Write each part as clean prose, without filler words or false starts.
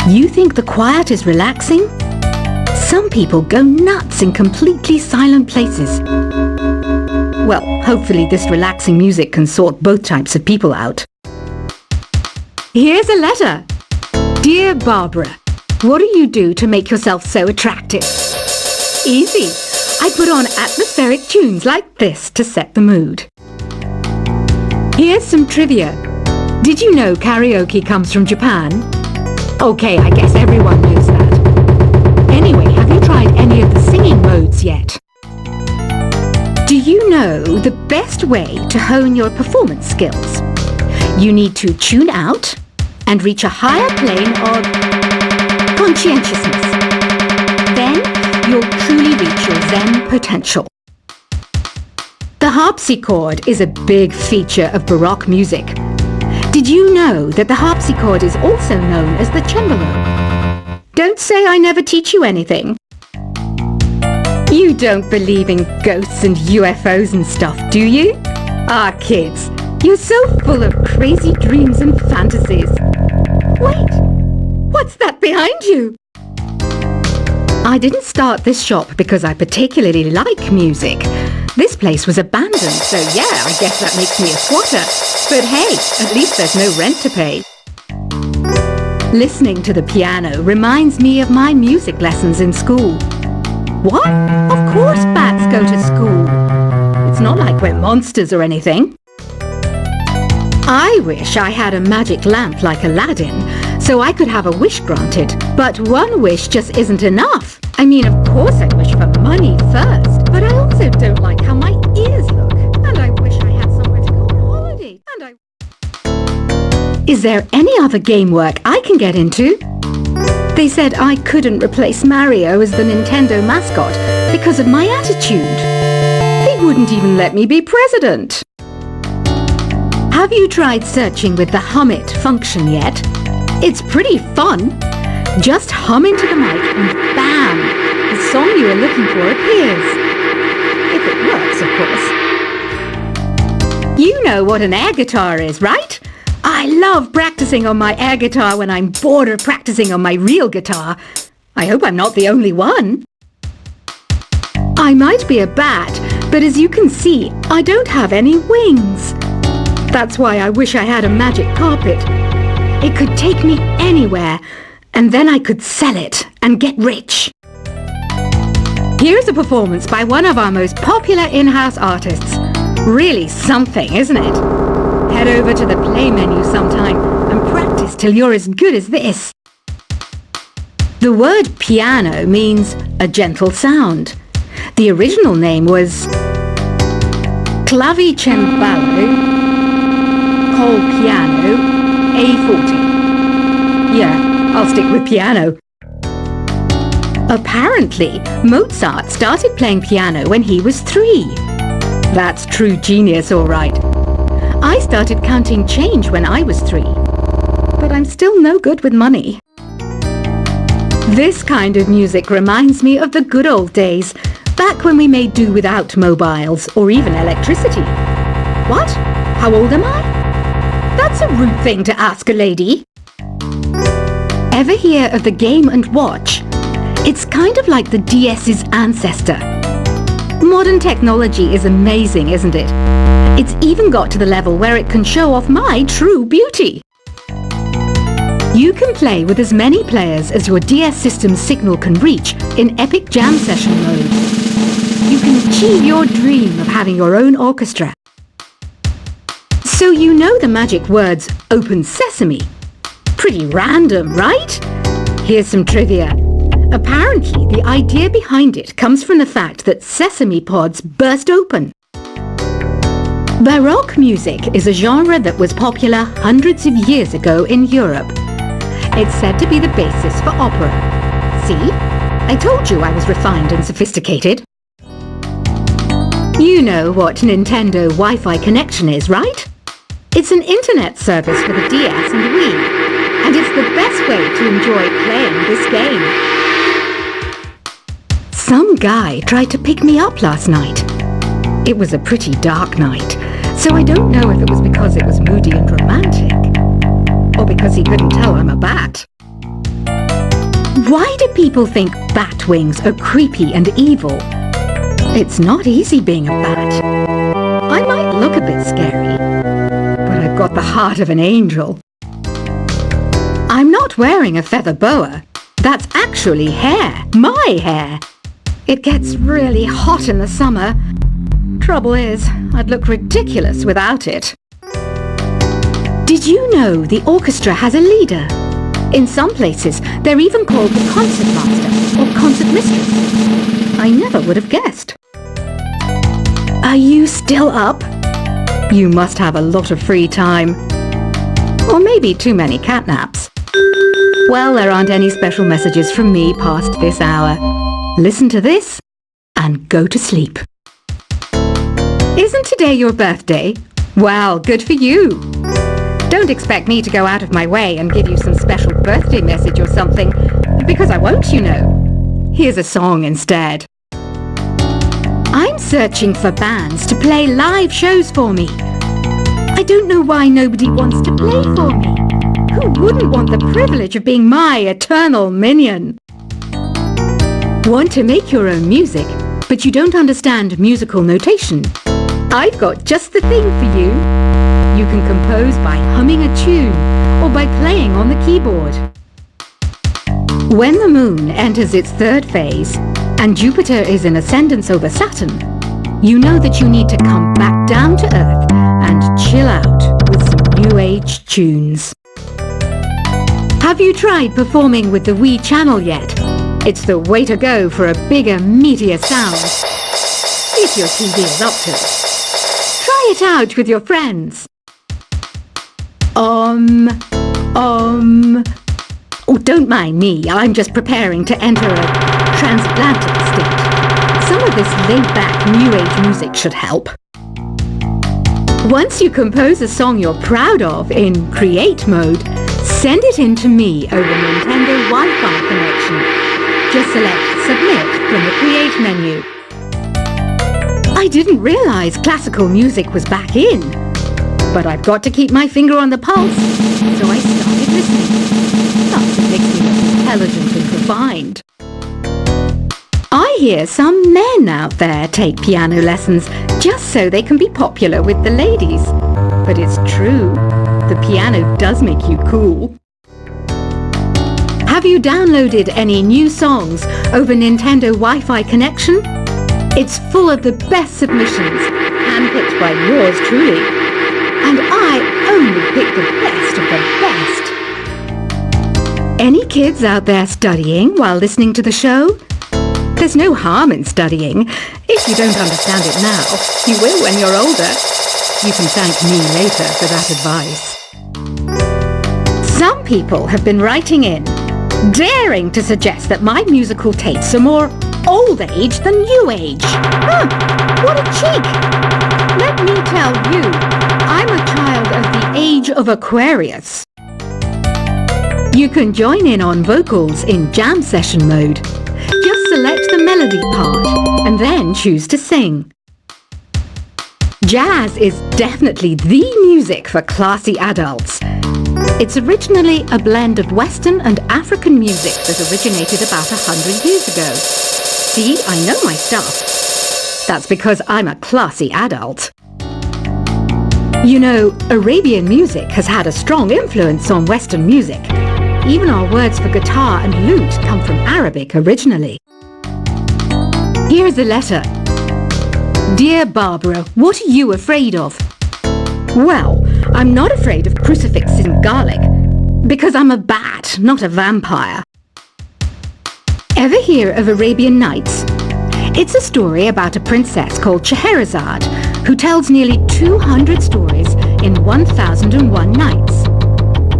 You think the quiet is relaxing? Some people go nuts in completely silent places. Well, hopefully this relaxing music can sort both types of people out. Here's a letter. Dear Barbara, what do you do to make yourself so attractive? Easy. I put on atmospheric tunes like this to set the mood. Here's some trivia. Did you know karaoke comes from Japan? Okay, I guess everyone knows that. Anyway, have you tried any of the singing modes yet? Do you know the best way to hone your performance skills? You need to tune out and reach a higher plane of conscientiousness. Then you'll truly reach your Zen potential. The harpsichord is a big feature of Baroque music. Did you know that the harpsichord is also known as the cembalo? Don't say I never teach you anything. You don't believe in ghosts and UFOs and stuff, do you? Ah, kids, you're so full of crazy dreams and fantasies. Wait, what's that behind you? I didn't start this shop because I particularly like music. This place was abandoned, so yeah, I guess that makes me a squatter. But hey, at least there's no rent to pay. Listening to the piano reminds me of my music lessons in school. What? Of course bats go to school. It's not like we're monsters or anything. I wish I had a magic lamp like Aladdin, so I could have a wish granted. But one wish just isn't enough. I mean, of course I wish for money first, but I also don't like how my ears look. And I wish I had somewhere to go on holiday. Is there any other game work I can get into? They said I couldn't replace Mario as the Nintendo mascot because of my attitude. They wouldn't even let me be president. Have you tried searching with the Hum It function yet? It's pretty fun. Just hum into the mic and bam! The song you are looking for appears. If it works, of course. You know what an air guitar is, right? I love practicing on my air guitar when I'm bored of practicing on my real guitar. I hope I'm not the only one. I might be a bat, but as you can see, I don't have any wings. That's why I wish I had a magic carpet. It could take me anywhere, and then I could sell it and get rich. Here's a performance by one of our most popular in-house artists. Really something, isn't it? Head over to the play menu sometime and practice till you're as good as this. The word piano means a gentle sound. The original name was clavicembalo col piano A40. Yeah, I'll stick with piano. Apparently, Mozart started playing piano when he was 3. That's true genius, all right. I started counting change when I was 3, but I'm still no good with money. This kind of music reminds me of the good old days, back when we made do without mobiles or even electricity. What? How old am I? That's a rude thing to ask a lady. Ever hear of the Game & Watch? It's kind of like the DS's ancestor. Modern technology is amazing, isn't it? It's even got to the level where it can show off my true beauty. You can play with as many players as your DS system's signal can reach in Epic Jam Session mode. You can achieve your dream of having your own orchestra. So you know the magic words Open Sesame. Pretty random, right? Here's some trivia. Apparently, the idea behind it comes from the fact that sesame pods burst open. Baroque music is a genre that was popular hundreds of years ago in Europe. It's said to be the basis for opera. See? I told you I was refined and sophisticated. You know what Nintendo Wi-Fi connection is, right? It's an internet service for the DS and Wii, and it's the best way to enjoy playing this game. Some guy tried to pick me up last night. It was a pretty dark night, so I don't know if it was because it was moody and romantic, or because he couldn't tell I'm a bat. Why do people think bat wings are creepy and evil? It's not easy being a bat. I might look a bit scary, but I've got the heart of an angel. I'm not wearing a feather boa. That's actually hair, my hair. It gets really hot in the summer. Trouble is, I'd look ridiculous without it. Did you know the orchestra has a leader? In some places, they're even called the concert master or concert mistress. I never would have guessed. Are you still up? You must have a lot of free time. Or maybe too many catnaps. Well, there aren't any special messages from me past this hour. Listen to this and go to sleep. Isn't today your birthday? Well, good for you. Don't expect me to go out of my way and give you some special birthday message or something, because I won't, you know. Here's a song instead. I'm searching for bands to play live shows for me. I don't know why nobody wants to play for me. Who wouldn't want the privilege of being my eternal minion? Want to make your own music, but you don't understand musical notation? I've got just the thing for you. You can compose by humming a tune or by playing on the keyboard. When the moon enters its third phase and Jupiter is in ascendance over Saturn, you know that you need to come back down to Earth and chill out with some new age tunes. Have you tried performing with the Wii channel yet? It's the way to go for a bigger, meatier sound. If your TV is up to it. Try it out with your friends. Oh, don't mind me. I'm just preparing to enter a transatlantic state. Some of this laid-back New Age music should help. Once you compose a song you're proud of in create mode, send it in to me over Nintendo Wi-Fi connection. Just select Submit from the Create menu. I didn't realize classical music was back in, but I've got to keep my finger on the pulse, so I started listening. Plus, it makes me look intelligent and refined. I hear some men out there take piano lessons just so they can be popular with the ladies. But it's true, the piano does make you cool. Have you downloaded any new songs over Nintendo Wi-Fi connection? It's full of the best submissions, handpicked by yours truly. And I only pick the best of the best. Any kids out there studying while listening to the show? There's no harm in studying. If you don't understand it now, you will when you're older. You can thank me later for that advice. Some people have been writing in, daring to suggest that my musical tastes are more old age than new age. Huh, what a cheek! Let me tell you, I'm a child of the age of Aquarius. You can join in on vocals in jam session mode. Just select the melody part and then choose to sing. Jazz is definitely the music for classy adults. It's originally a blend of Western and African music that originated about 100 years ago. See, I know my stuff. That's because I'm a classy adult. You know, Arabian music has had a strong influence on Western music. Even our words for guitar and lute come from Arabic originally. Here's a letter. Dear Barbara, what are you afraid of? Well, I'm not afraid of crucifixes and garlic, because I'm a bat, not a vampire. Ever hear of Arabian Nights? It's a story about a princess called Scheherazade, who tells nearly 200 stories in 1001 nights.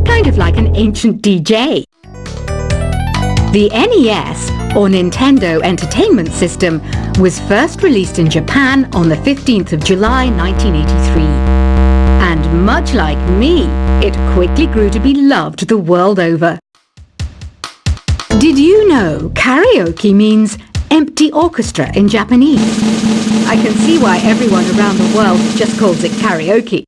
Kind of like an ancient DJ. The NES, or Nintendo Entertainment System, was first released in Japan on the 15th of July 1983. And much like me, it quickly grew to be loved the world over. Did you know karaoke means empty orchestra in Japanese? I can see why everyone around the world just calls it karaoke.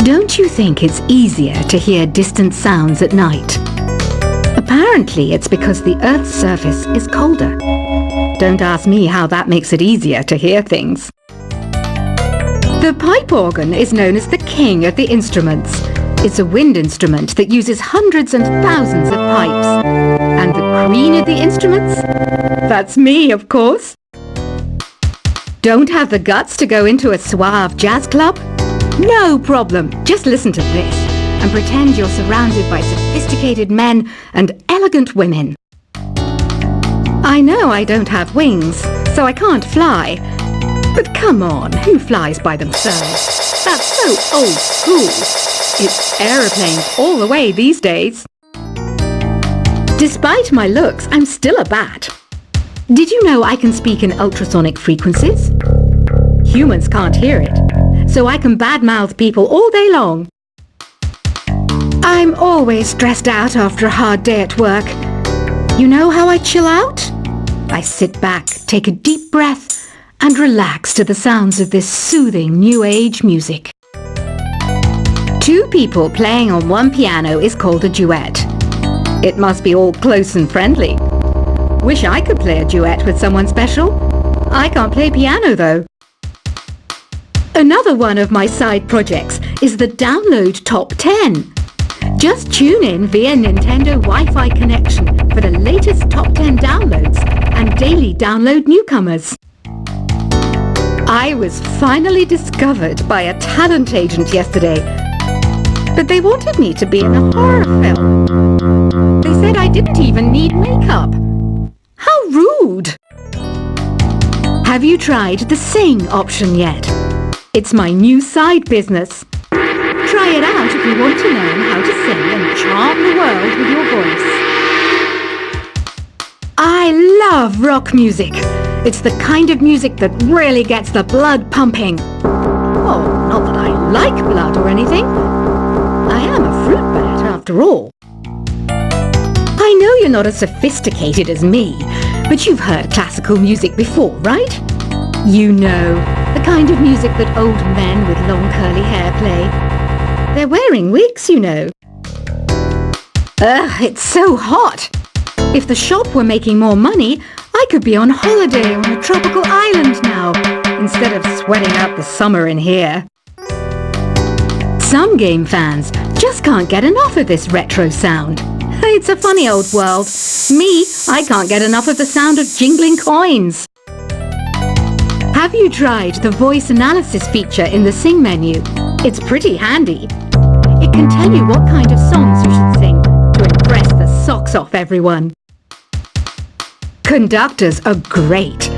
Don't you think it's easier to hear distant sounds at night? A Apparently, it's because the Earth's surface is colder. Don't ask me how that makes it easier to hear things. The pipe organ is known as the king of the instruments. It's a wind instrument that uses hundreds and thousands of pipes. And the queen of the instruments? That's me, of course. Don't have the guts to go into a suave jazz club? No problem. Just listen to this and pretend you're surrounded by sophisticated men and elegant women. I know I don't have wings, so I can't fly. But come on, who flies by themselves? That's so old school. It's aeroplanes all the way these days. Despite my looks, I'm still a bat. Did you know I can speak in ultrasonic frequencies? Humans can't hear it, so I can badmouth people all day long. I'm always stressed out after a hard day at work. You know how I chill out? I sit back, take a deep breath, and relax to the sounds of this soothing new age music. Two people playing on one piano is called a duet. It must be all close and friendly. Wish I could play a duet with someone special. I can't play piano though. Another one of my side projects is the Download Top 10. Just tune in via Nintendo Wi-Fi connection for the latest top 10 downloads and daily download newcomers. I was finally discovered by a talent agent yesterday, but they wanted me to be in a horror film. They said I didn't even need makeup. How rude! Have you tried the Sing option yet? It's my new side business. Try it out if you want to learn how to sing and charm the world with your voice. I love rock music. It's the kind of music that really gets the blood pumping. Oh, not that I like blood or anything. I am a fruit bat after all. I know you're not as sophisticated as me, but you've heard classical music before, right? You know, the kind of music that old men with long curly hair play. They're wearing wigs, you know. Ugh, it's so hot. If the shop were making more money, I could be on holiday on a tropical island now, instead of sweating out the summer in here. Some game fans just can't get enough of this retro sound. It's a funny old world. Me, I can't get enough of the sound of jingling coins. Have you tried the voice analysis feature in the Sing menu? It's pretty handy. It can tell you what kind of songs you should sing to impress the socks off everyone. Conductors are great.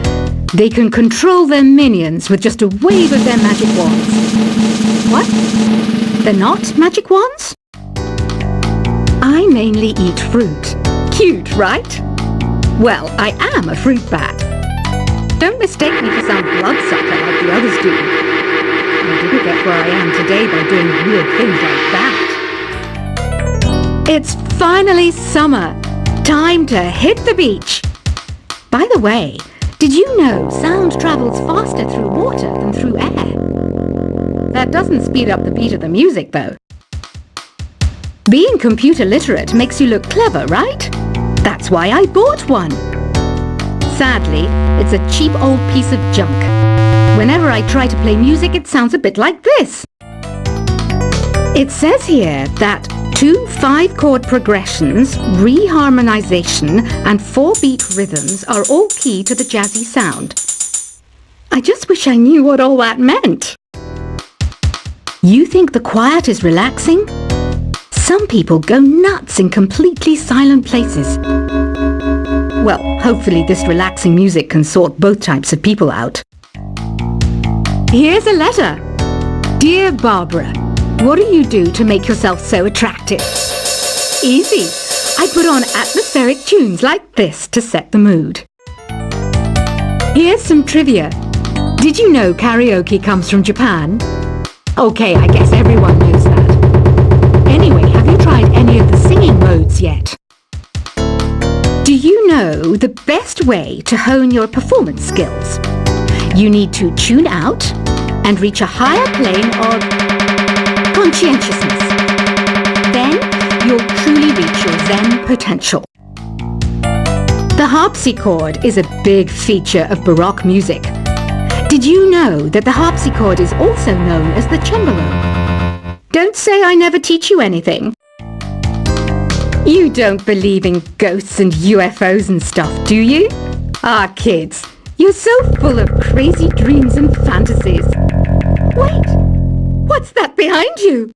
They can control their minions with just a wave of their magic wands. What? They're not magic wands? I mainly eat fruit. Cute, right? Well, I am a fruit bat. Don't mistake me for some bloodsucker like the others do. I didn't get where I am today by doing weird things like that. It's finally summer. Time to hit the beach. By the way, did you know sound travels faster through water than through air? That doesn't speed up the beat of the music, though. Being computer literate makes you look clever, right? That's why I bought one. Sadly, it's a cheap old piece of junk. Whenever I try to play music, it sounds a bit like this. It says here that 2 5-chord progressions, reharmonization, and 4-beat rhythms are all key to the jazzy sound. I just wish I knew what all that meant. You think the quiet is relaxing? Some people go nuts in completely silent places. Well, hopefully this relaxing music can sort both types of people out. Here's a letter. Dear Barbara, what do you do to make yourself so attractive? Easy. I put on atmospheric tunes like this to set the mood. Here's some trivia. Did you know karaoke comes from Japan? Okay, I guess everyone knows that. Anyway, have you tried any of the singing modes yet? Do you know the best way to hone your performance skills? You need to tune out and reach a higher plane of conscientiousness. Then you'll truly reach your Zen potential. The harpsichord is a big feature of Baroque music. Did you know that the harpsichord is also known as the cembalo? Don't say I never teach you anything. You don't believe in ghosts and UFOs and stuff, do you? Ah, kids, you're so full of crazy dreams and fantasies. Wait, what's that behind you?